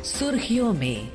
सुर्खियों में।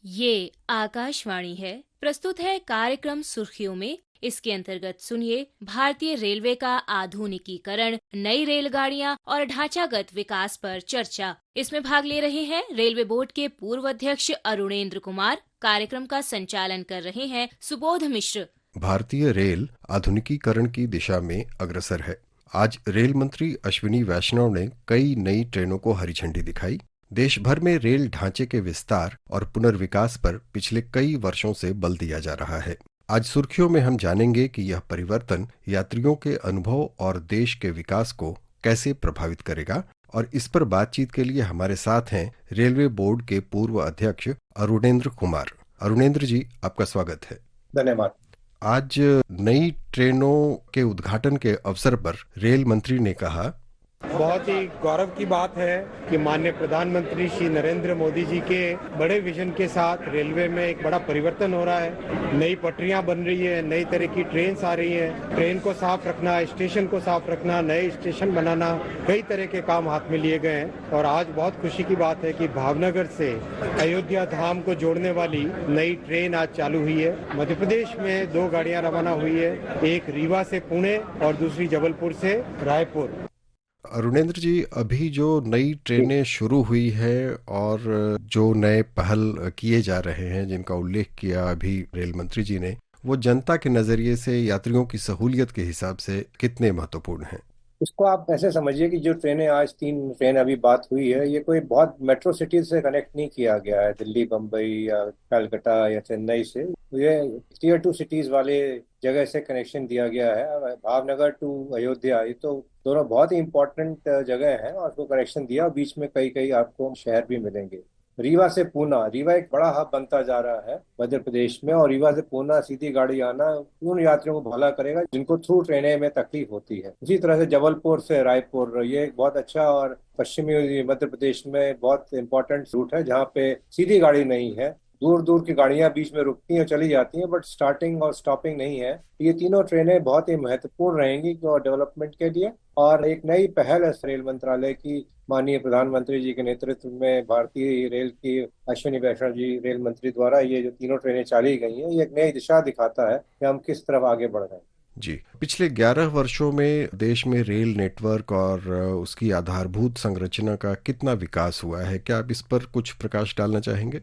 ये आकाशवाणी है। प्रस्तुत है कार्यक्रम सुर्खियों में। इसके अंतर्गत सुनिए भारतीय रेलवे का आधुनिकीकरण, नई रेलगाड़ियां और ढांचागत विकास पर चर्चा। इसमें भाग ले रहे हैं रेलवे बोर्ड के पूर्व अध्यक्ष अरुणेंद्र कुमार। कार्यक्रम का संचालन कर रहे हैं सुबोध मिश्र। भारतीय रेल आधुनिकीकरण की दिशा में अग्रसर है। आज रेल मंत्री अश्विनी वैष्णव ने कई नई ट्रेनों को हरी झंडी दिखाई। देश भर में रेल ढांचे के विस्तार और पुनर्विकास पर पिछले कई वर्षों से बल दिया जा रहा है। आज सुर्खियों में हम जानेंगे कि यह परिवर्तन यात्रियों के अनुभव और देश के विकास को कैसे प्रभावित करेगा, और इस पर बातचीत के लिए हमारे साथ हैं रेलवे बोर्ड के पूर्व अध्यक्ष अरुणेंद्र कुमार। अरुणेंद्र जी, आपका स्वागत है। धन्यवाद। आज नई ट्रेनों के उद्घाटन के अवसर पर रेल मंत्री ने कहा, बहुत ही गौरव की बात है कि माननीय प्रधानमंत्री श्री नरेंद्र मोदी जी के बड़े विजन के साथ रेलवे में एक बड़ा परिवर्तन हो रहा है। नई पटरियां बन रही है, नई तरह की ट्रेन आ रही है। ट्रेन को साफ रखना, स्टेशन को साफ रखना, नए स्टेशन बनाना, कई तरह के काम हाथ में लिए गए हैं। और आज बहुत खुशी की बात है कि भावनगर से अयोध्या धाम को जोड़ने वाली नई ट्रेन आज चालू हुई है। मध्य प्रदेश में 2 गाड़ियां रवाना हुई है, एक रीवा से पुणे और दूसरी जबलपुर से रायपुर। अरुणेंद्र जी, अभी जो नई ट्रेनें शुरू हुई है और जो नए पहल किए जा रहे हैं जिनका उल्लेख किया अभी रेल मंत्री जी ने, वो जनता के नजरिए से, यात्रियों की सहूलियत के हिसाब से कितने महत्वपूर्ण हैं? इसको आप ऐसे समझिए कि जो ट्रेनें आज 3 ट्रेन अभी बात हुई है, ये कोई बहुत मेट्रो सिटीज से कनेक्ट नहीं किया गया है, दिल्ली, बम्बई या कलकत्ता या चेन्नई से। ये टीयर 2 सिटीज वाले जगह से कनेक्शन दिया गया है। भावनगर टू अयोध्या, ये तो दोनों बहुत ही इंपॉर्टेंट जगह हैं और उसको कनेक्शन दिया। बीच में कई कई आपको शहर भी मिलेंगे। रीवा से पूना, रीवा एक बड़ा हब बनता जा रहा है मध्य प्रदेश में, और रीवा से पूना सीधी गाड़ी आना उन यात्रियों को भला करेगा जिनको थ्रू ट्रेनें में तकलीफ होती है। उसी तरह से जबलपुर से रायपुर, ये एक बहुत अच्छा और पश्चिमी मध्य प्रदेश में बहुत इंपॉर्टेंट रूट है जहाँ पे सीधी गाड़ी नहीं है। दूर दूर की गाड़ियां बीच में रुकती हैं, चली जाती हैं, बट स्टार्टिंग और स्टॉपिंग नहीं है। ये तीनों ट्रेनें बहुत ही महत्वपूर्ण रहेंगी डेवलपमेंट के लिए। और एक नई पहल है रेल मंत्रालय की, माननीय प्रधानमंत्री जी के नेतृत्व में भारतीय रेल की अश्विनी वैष्णव जी रेल मंत्री द्वारा ये जो तीनों ट्रेनें चली गई हैं, ये एक नई दिशा दिखाता है कि हम किस तरफ आगे बढ़ रहे हैं। जी, पिछले 11 वर्षों में देश में रेल नेटवर्क और उसकी आधारभूत संरचना का कितना विकास हुआ है? क्या आप इस पर कुछ प्रकाश डालना चाहेंगे?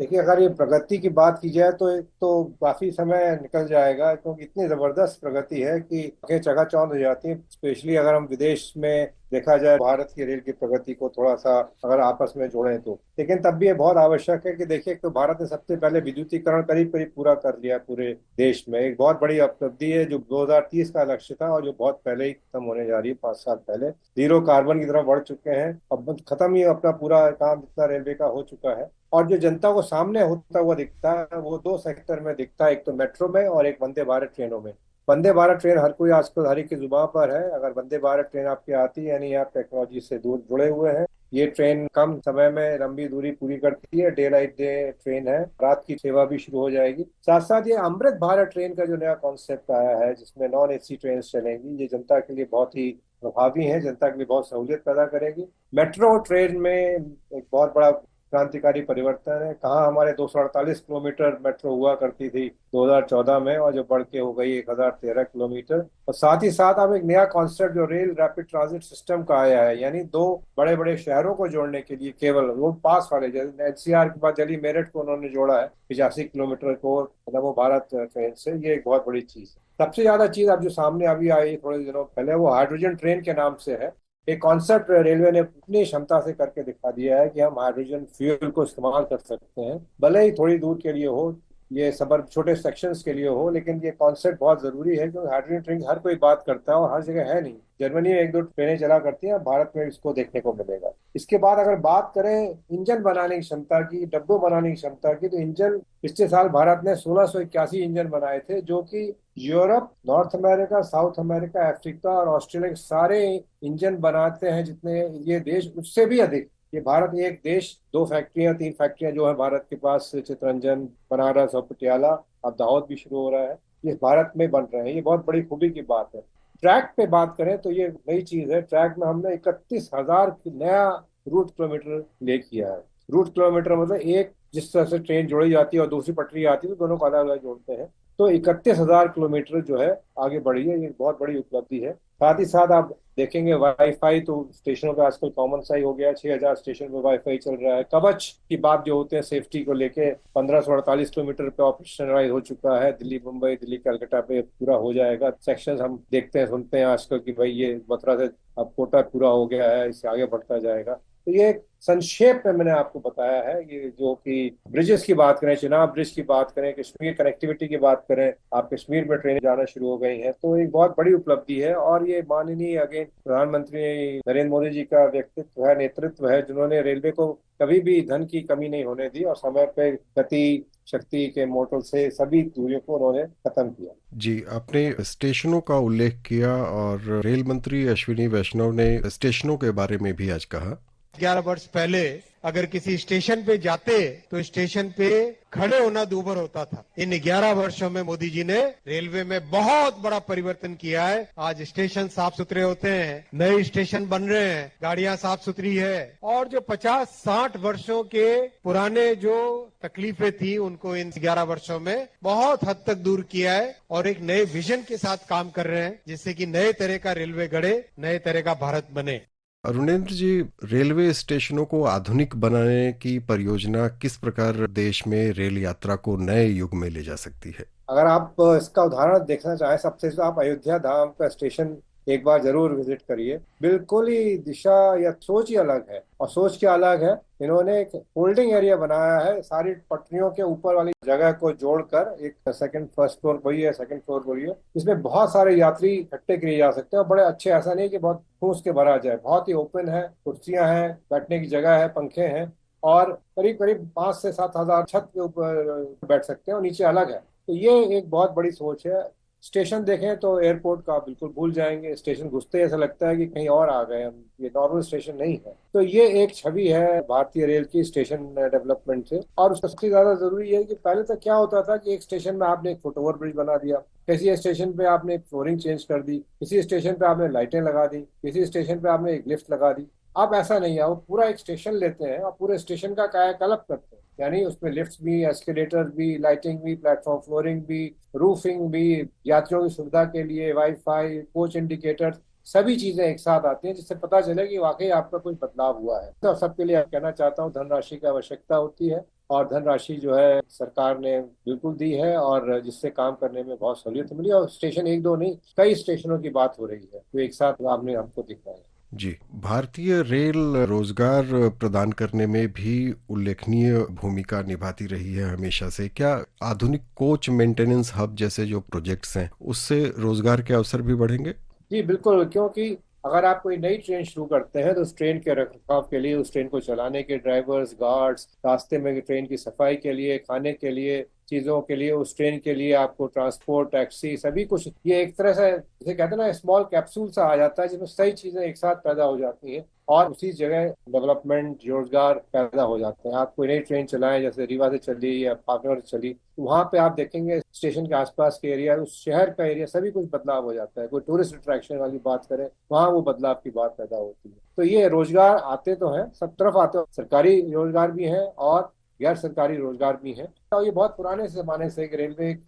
देखिए, अगर ये प्रगति की बात की जाए तो एक तो काफी समय निकल जाएगा, क्योंकि इतनी जबरदस्त प्रगति है कि आंखें चकाचौंध हो जाती हैं। स्पेशली अगर हम विदेश में देखा जाए भारत की रेल की प्रगति को थोड़ा सा अगर आपस में जोड़ें तो। लेकिन तब भी ये बहुत आवश्यक है कि देखिए, तो भारत ने सबसे पहले विद्युतीकरण करीब करीब पूरा कर लिया पूरे देश में। एक बहुत बड़ी उपलब्धि है जो 2030 का लक्ष्य था और जो बहुत पहले ही खत्म होने जा रही है, 5 साल पहले। 0 कार्बन की तरफ बढ़ चुके हैं। अब खत्म ही अपना पूरा काम जितना रेलवे का हो चुका है। और जो जनता को सामने होता हुआ दिखता है वो 2 सेक्टर में दिखता है, एक तो मेट्रो में और एक वंदे भारत ट्रेनों में। वंदे भारत ट्रेन हर कोई आजकल हर एक की जुबान पर है। अगर वंदे भारत ट्रेन आपकी आती है, यानी आप टेक्नोलॉजी से दूर जुड़े हुए हैं। ये ट्रेन कम समय में लंबी दूरी पूरी करती है, डे लाइट डे ट्रेन है। रात की सेवा भी शुरू हो जाएगी। साथ साथ ये अमृत भारत ट्रेन का जो नया कॉन्सेप्ट आया है, जिसमें नॉन एसी ट्रेन चलेंगी, ये जनता के लिए बहुत ही प्रभावी है, जनता के लिए बहुत सहूलियत पैदा करेगी। मेट्रो ट्रेन में एक बहुत बड़ा क्रांतिकारी परिवर्तन है। कहाँ हमारे 248 किलोमीटर मेट्रो हुआ करती थी 2014 में, और जो बढ़ के हो गई 1013 किलोमीटर। और साथ ही साथ अब एक नया कॉन्सेप्ट जो रेल रैपिड ट्रांजिट सिस्टम का आया है, यानी 2 बड़े बड़े शहरों को जोड़ने के लिए केवल वो पास वाले, जैसे एनसीआर के बाद दिल्ली मेरठ को उन्होंने जोड़ा है 85 किलोमीटर को, मतलब वो भारत ट्रेन से। ये एक बहुत बड़ी चीज है। सबसे ज्यादा चीज अब जो सामने अभी आई थोड़े दिनों पहले, वो हाइड्रोजन ट्रेन के नाम से है। एक कॉन्सेप्ट रेलवे ने अपनी क्षमता से करके दिखा दिया है कि हम हाइड्रोजन फ्यूल को इस्तेमाल कर सकते हैं, भले ही थोड़ी दूर के लिए हो, ये सबर छोटे सेक्शंस के लिए हो। लेकिन ये कॉन्सेप्ट बहुत जरूरी है, क्योंकि हाइड्रोजन ट्रेन हर कोई बात करता है और हर जगह है नहीं। जर्मनी में 1-2 ट्रेनें चला करती हैं, भारत में इसको देखने को मिलेगा। इसके बाद अगर बात करें इंजन बनाने की क्षमता की, डब्बों बनाने की क्षमता की, तो इंजन पिछले साल भारत ने 1681 इंजन बनाए थे, जो कि Europe, north America, south America, Africa और ऑस्ट्रेलिया के सारे इंजन बनाते हैं जितने ये देश, उससे भी अधिक। ये भारत एक देश, 2 फैक्ट्रियां 3 फैक्ट्रियां जो है भारत के पास, चितरंजन, बनारस और पटियाला, अब दाहोद भी शुरू हो रहा है, ये भारत में बन रहे हैं। ये बहुत बड़ी खूबी की बात है। ट्रैक पे बात करें तो ये नई चीज है। ट्रैक में हमने 31,000 नया रूट किलोमीटर ले किया है। रूट किलोमीटर मतलब एक जिस तरह से ट्रेन जोड़ी जाती है और दूसरी पटरी आती है तो दोनों को अलग अलग जोड़ते हैं। तो 31,000 किलोमीटर जो है आगे बढ़ी है, ये बहुत बड़ी उपलब्धि है। साथ ही साथ आप देखेंगे वाईफाई तो स्टेशनों पे आजकल कॉमन सा ही हो गया है। 6,000 स्टेशन पे वाईफाई चल रहा है। कवच की बात जो होते हैं सेफ्टी को लेके 1548 किलोमीटर पे ऑपरेशनलाइज हो चुका है। दिल्ली मुंबई दिल्ली कलकत्ता पे पूरा हो जाएगा। सेक्शन हम देखते हैं सुनते हैं आजकल कि भाई ये मथुरा से अब कोटा पूरा हो गया है, इससे आगे बढ़ता जाएगा। तो ये संक्षेप में मैंने आपको बताया है। ये जो कि ब्रिजेस की बात करें, चिनाब ब्रिज की बात करें, कश्मीर कनेक्टिविटी की बात करें, आप कश्मीर में ट्रेनें जाना शुरू हो गई हैं, तो एक बहुत बड़ी उपलब्धि है। और ये माननीय अगेन प्रधानमंत्री नरेंद्र मोदी जी का व्यक्तित्व है, नेतृत्व है, जिन्होंने रेलवे को कभी भी धन की कमी नहीं होने दी और समय पे गति शक्ति के मोटर से सभी दूरियों को उन्होंने खत्म किया। जी, आपने स्टेशनों का उल्लेख किया और रेल मंत्री अश्विनी वैष्णव ने स्टेशनों के बारे में भी आज कहा। 11 वर्ष पहले अगर किसी स्टेशन पे जाते तो स्टेशन पे खड़े होना दूभर होता था। इन 11 वर्षों में मोदी जी ने रेलवे में बहुत बड़ा परिवर्तन किया है। आज स्टेशन साफ सुथरे होते हैं, नए स्टेशन बन रहे हैं, गाड़ियां साफ सुथरी है और जो 50-60 वर्षों के पुराने जो तकलीफें थी उनको इन 11 वर्षों में बहुत हद तक दूर किया है और एक नए विजन के साथ काम कर रहे हैं जिससे कि नए तरह का रेलवे गढ़े, नए तरह का भारत बने। अरुणेंद्र जी, रेलवे स्टेशनों को आधुनिक बनाने की परियोजना किस प्रकार देश में रेल यात्रा को नए युग में ले जा सकती है? अगर आप इसका उदाहरण देखना चाहें, सबसे तो आप अयोध्या धाम का स्टेशन एक बार जरूर विजिट करिए। बिल्कुल ही दिशा या सोच ही अलग है। और सोच क्या अलग है, इन्होंने एक होल्डिंग एरिया बनाया है। सारी पटरियों के ऊपर वाली जगह को जोड़कर एक सेकंड फर्स्ट फ्लोर वही है, सेकंड फ्लोर वही है, इसमें बहुत सारे यात्री इकट्ठे किए जा सकते हैं और बड़े अच्छे, ऐसा नहीं कि बहुत ठूस के भरा जाए, बहुत ही ओपन है। कुर्सियां हैं, बैठने की जगह है, पंखे हैं और करीब करीब 5 से 7 हजार छत के ऊपर बैठ सकते हैं और नीचे अलग है। तो ये एक बहुत बड़ी सोच है। स्टेशन देखें तो एयरपोर्ट का आप बिल्कुल भूल जाएंगे। स्टेशन घुसते ऐसा लगता है कि कहीं और आ गए हम, ये नॉर्मल स्टेशन नहीं है। तो ये एक छवि है भारतीय रेल की स्टेशन डेवलपमेंट से। और सबसे ज्यादा जरूरी है कि पहले तो क्या होता था कि एक स्टेशन में आपने एक फुट ओवर ब्रिज बना दिया, किसी स्टेशन पे आपने एक फ्लोरिंग चेंज कर दी, किसी स्टेशन पे आपने लाइटें लगा दी, किसी स्टेशन पे आपने एक लिफ्ट लगा दी। अब ऐसा नहीं है, वो पूरा एक स्टेशन लेते हैं और पूरे स्टेशन का कायाकल्प करते हैं। यानी उसमें लिफ्ट्स भी, एस्केलेटर भी, लाइटिंग भी, प्लेटफॉर्म फ्लोरिंग भी, रूफिंग भी, यात्रियों की सुविधा के लिए वाईफाई, कोच इंडिकेटर, सभी चीजें एक साथ आती हैं जिससे पता चले कि वाकई आपका कुछ बदलाव हुआ है। तो सबके लिए कहना चाहता हूँ, धनराशि की आवश्यकता होती है और धनराशि जो है सरकार ने बिल्कुल दी है और जिससे काम करने में बहुत सहूलियत मिली। और स्टेशन एक दो नहीं, कई स्टेशनों की बात हो रही है तो एक साथ आपने हमको दिखा है। जी, भारतीय रेल रोजगार प्रदान करने में भी उल्लेखनीय भूमिका निभाती रही है हमेशा से। क्या आधुनिक कोच मेंटेनेंस हब जैसे जो प्रोजेक्ट्स हैं उससे रोजगार के अवसर भी बढ़ेंगे? जी बिल्कुल, क्योंकि अगर आप कोई नई ट्रेन शुरू करते हैं तो उस ट्रेन के रखरखाव के लिए, उस ट्रेन को चलाने के ड्राइवर्स, गार्ड्स, रास्ते में ट्रेन की सफाई के लिए, खाने के लिए, चीजों के लिए, उस ट्रेन के लिए आपको ट्रांसपोर्ट, टैक्सी, सभी कुछ, ये एक तरह से जैसे कहते हैं ना, स्मॉल कैप्सूल सा आ जाता है जिसमें सही चीजें एक साथ पैदा हो जाती हैं और उसी जगह डेवलपमेंट, रोजगार पैदा हो जाते हैं। आप कोई नई ट्रेन चलाएं, जैसे रीवा से चली या पाकड़ से चली, तो वहां पे आप देखेंगे स्टेशन के आसपास के एरिया, उस शहर का एरिया, सभी कुछ बदलाव हो जाता है। कोई टूरिस्ट अट्रैक्शन वाली बात करें, वहां वो बदलाव की बात पैदा होती है। तो ये रोजगार आते तो हैं, सब तरफ आते हैं, सरकारी रोजगार भी हैं और गैर सरकारी रोजगार भी हैं। तो ये बहुत पुराने जमाने से रेलवे एक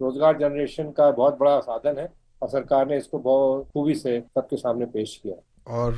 रोजगार जनरेशन का बहुत बड़ा साधन है और सरकार ने इसको बहुत खूबी से सबके सामने पेश किया। और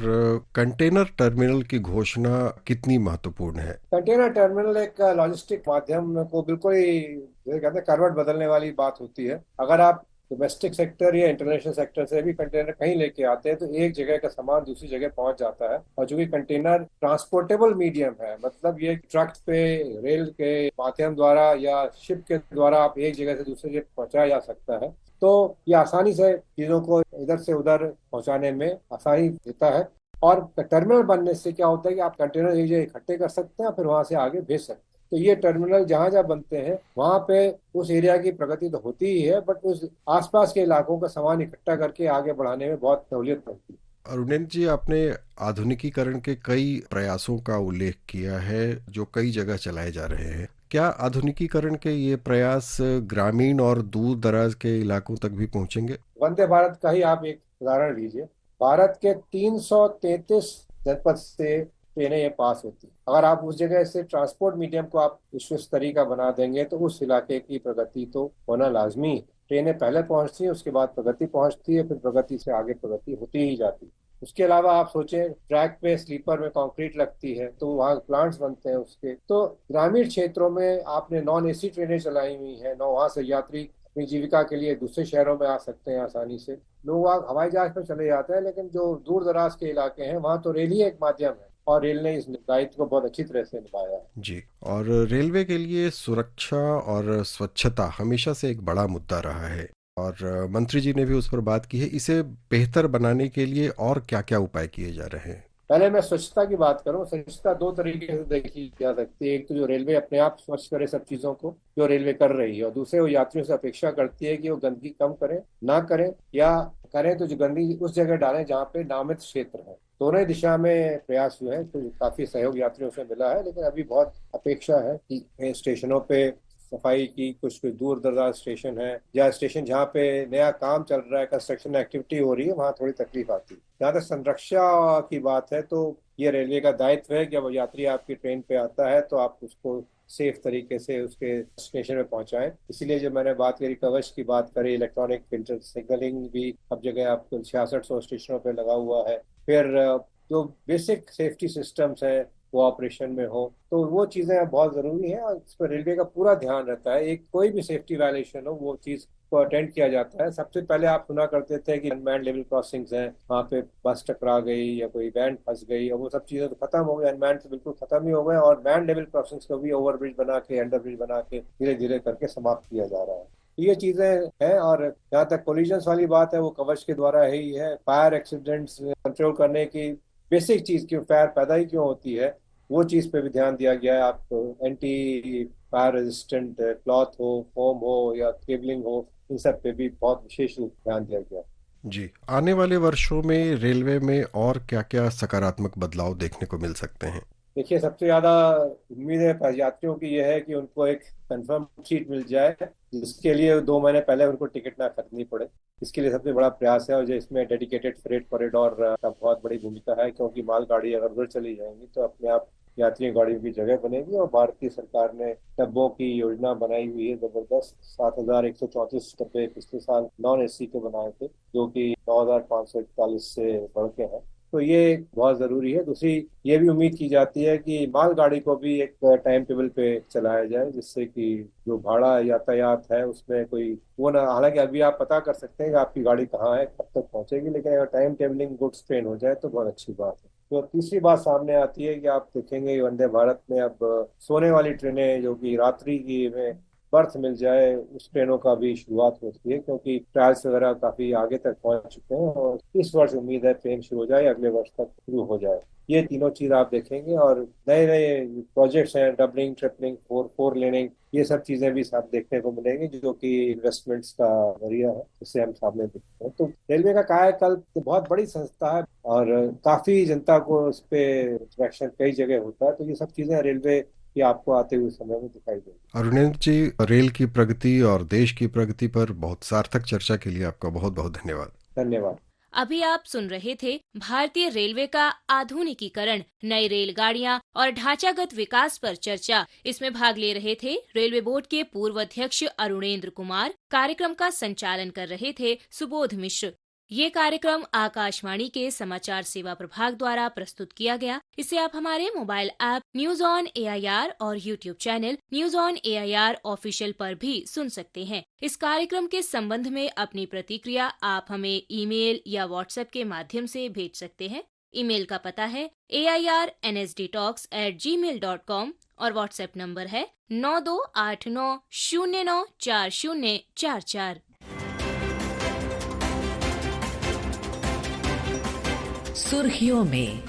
कंटेनर टर्मिनल की घोषणा कितनी महत्वपूर्ण है? कंटेनर टर्मिनल एक लॉजिस्टिक माध्यम को बिल्कुल ही जैसे कहते हैं करवट बदलने वाली बात होती है। अगर आप डोमेस्टिक सेक्टर या इंटरनेशनल सेक्टर से भी कंटेनर कहीं लेके आते हैं तो एक जगह का सामान दूसरी जगह पहुंच जाता है। और चूंकि कंटेनर ट्रांसपोर्टेबल मीडियम है, मतलब ये ट्रक पे, रेल के माध्यम द्वारा या शिप के द्वारा आप एक जगह से दूसरी जगह पहुंचाया जा सकता है, तो ये आसानी से चीजों को इधर से उधर पहुंचाने में आसानी देता है। और टर्मिनल बनने से क्या होता है कि आप कंटेनर एक जगह इकट्ठे कर सकते हैं, फिर वहां से आगे भेज सकते हैं। तो ये टर्मिनल जहां जहां बनते हैं वहां पे उस एरिया की प्रगति तो होती ही है, बट उस आसपास के इलाकों का सामान इकट्ठा करके आगे बढ़ाने में बहुत सहूलियत मिलती है। अरुणेंद्र जी, आपने आधुनिकीकरण के कई प्रयासों का उल्लेख किया है जो कई जगह चलाए जा रहे हैं। क्या आधुनिकीकरण के ये प्रयास ग्रामीण और दूर दराज के इलाकों तक भी पहुंचेंगे? वंदे भारत का ही आप एक उदाहरण लीजिए, भारत के 333 जनपद से ट्रेनें ये पास होती हैं। अगर आप उस जगह से ट्रांसपोर्ट मीडियम को आप विश्व स्तरीय का बना देंगे तो उस इलाके की प्रगति तो होना लाजमी है। ट्रेनें पहले पहुंचती हैं, उसके बाद प्रगति पहुंचती है, फिर प्रगति से आगे प्रगति होती ही जाती है। उसके अलावा आप सोचें, ट्रैक पे स्लीपर में कंक्रीट लगती है तो वहाँ प्लांट्स बनते हैं उसके। तो ग्रामीण क्षेत्रों में आपने नॉन एसी ट्रेनें चलाई हुई हैं, वहाँ से यात्री अपनी जीविका के लिए दूसरे शहरों में आ सकते हैं आसानी से। लोग वहाँ हवाई जहाज पर चले जाते हैं, लेकिन जो दूर दराज के इलाके हैं वहाँ तो रेल ही एक माध्यम है, और रेल ने इस दायित्व को बहुत अच्छी तरह से निभाया है। जी, और रेलवे के लिए सुरक्षा और स्वच्छता हमेशा से एक बड़ा मुद्दा रहा है और मंत्री जी ने भी उस पर बात की है। इसे बेहतर बनाने के लिए और क्या क्या उपाय किए जा रहे हैं? पहले मैं स्वच्छता की बात करूं। स्वच्छता दो तरीके से देखी जा सकती है। एक तो जो रेलवे अपने आप स्वच्छ करे सब चीजों को, जो रेलवे कर रही है, और दूसरे वो यात्रियों से अपेक्षा करती है कि वो गंदगी कम करें, ना करें, या करें तो जो गंदगी उस जगह डालें जहाँ पे नामित क्षेत्र है। दोनों ही दिशा में प्रयास हुए हैं, तो काफी सहयोग यात्रियों से मिला है, लेकिन अभी बहुत अपेक्षा है कि स्टेशनों पे सफाई की। कुछ दूर दराज स्टेशन है या स्टेशन जहाँ पे नया काम चल रहा है, कंस्ट्रक्शन एक्टिविटी हो रही है, वहाँ थोड़ी तकलीफ आती है। जहाँ तक संरक्षा की बात है तो ये रेलवे का दायित्व है कि जब यात्री आपकी ट्रेन पे आता है तो आप उसको सेफ तरीके से उसके स्टेशन में पहुंचाएं। इसीलिए जब मैंने बात करी, कवच की बात करी, इलेक्ट्रॉनिक फिल्टर सिग्नलिंग भी अब जगह आपको 6600 स्टेशनों पे लगा हुआ है। फिर जो बेसिक सेफ्टी सिस्टम्स हैं वो ऑपरेशन में हो, तो वो चीजें बहुत जरूरी हैं और इस पर रेलवे का पूरा ध्यान रहता है। एक कोई भी सेफ्टी वायलेशन हो वो चीज को अटेंड किया जाता है। सबसे पहले आप सुना करते थे कि अनमैन्ड लेवल क्रॉसिंग्स हैं, वहाँ पे बस टकरा गई या कोई वैन फंस गई, और वो सब चीजें तो खत्म हो गई। अनमैन्ड तो बिल्कुल खत्म ही हो गए, और मैन लेवल क्रॉसिंग्स को भी ओवर ब्रिज बना के, अंडर ब्रिज बना के धीरे धीरे करके समाप्त किया जा रहा है। ये चीजें हैं। और जहाँ तक कोलिजन्स वाली बात है वो कवच के द्वारा ही है। फायर एक्सीडेंट्स कंट्रोल करने की बेसिक चीज, क्यों फायर पैदा ही क्यों होती है, वो चीज पे भी ध्यान दिया गया है। आप एंटी फायर रेजिस्टेंट क्लॉथ हो, फोम हो या केबलिंग हो, इन सब पे भी बहुत विशेष रूप से ध्यान दिया गया। जी, आने वाले वर्षों में रेलवे में और क्या क्या सकारात्मक बदलाव देखने को मिल सकते हैं? देखिए, सबसे ज्यादा उम्मीद है यात्रियों की यह है कि उनको एक कंफर्म सीट मिल जाए, जिसके लिए 2 महीने पहले उनको टिकट ना खरीदनी पड़े। इसके लिए सबसे बड़ा प्रयास है, और जो इसमें डेडिकेटेड फ्रेट कॉरिडोर का बहुत बड़ी भूमिका है, क्योंकि मालगाड़ी अगर उधर चली जाएंगी तो अपने आप यात्रियों गाड़ियों की जगह बनेगी। और भारतीय सरकार ने डब्बों की योजना बनाई हुई है जबरदस्त। 7134 डब्बे पिछले साल नॉन एसी के बनाए थे, जो कि 9541 से बढ़ के हैं। तो ये बहुत जरूरी है। दूसरी ये भी उम्मीद की जाती है कि मालगाड़ी को भी एक टाइम टेबल पे चलाया जाए, जिससे कि जो भाड़ा यातायात है उसमें कोई वो ना, हालांकि अभी आप पता कर सकते हैं कि आपकी गाड़ी कहाँ है, कब तक पहुंचेगी, लेकिन अगर टाइम टेबलिंग गुड्स ट्रेन हो जाए तो बहुत अच्छी बात है। तो तीसरी बात सामने आती है कि आप देखेंगे वंदे भारत में अब सोने वाली ट्रेनें, जो कि रात्रि की में बर्थ मिल जाए, उस ट्रेनों का भी शुरुआत होती है, क्योंकि ट्रायल्स वगैरह काफी आगे तक पहुंच चुके हैं और इस वर्ष उम्मीद है ट्रेन शुरू हो जाए, अगले वर्ष तक शुरू हो जाए। ये तीनों चीज आप देखेंगे, और नए नए प्रोजेक्ट्स हैं, डबलिंग, ट्रिपलिंग, फोर लेनिंग, ये सब चीजें भी साथ देखने को मिलेंगी, जो कि इन्वेस्टमेंट्स का जरिया है, जिससे हम सामने देखते हैं। तो रेलवे का कायाकल्प बहुत बड़ी संस्था है और काफी जनता को इस पे इंटरेक्शन कई जगह होता है, तो ये सब चीजें रेलवे कि आपको आते हुए समय में दिखाई देगी। अरुणेंद्र जी, रेल की प्रगति और देश की प्रगति पर बहुत सार्थक चर्चा के लिए आपका बहुत बहुत धन्यवाद। धन्यवाद। अभी आप सुन रहे थे भारतीय रेलवे का आधुनिकीकरण, नई रेलगाड़ियां और ढांचागत विकास पर चर्चा। इसमें भाग ले रहे थे रेलवे बोर्ड के पूर्व अध्यक्ष अरुणेंद्र कुमार। कार्यक्रम का संचालन कर रहे थे सुबोध मिश्र। ये कार्यक्रम आकाशवाणी के समाचार सेवा प्रभाग द्वारा प्रस्तुत किया गया। इसे आप हमारे mobile app news on AIR और YouTube channel news on AIR official पर भी सुन सकते हैं। इस कार्यक्रम के संबंध में अपनी प्रतिक्रिया आप हमें ईमेल या व्हाट्सएप के माध्यम से भेज सकते हैं। ईमेल का पता है airnsdtalks@gmail.com और व्हाट्सएप नंबर है 9289094044। सुर्खियों में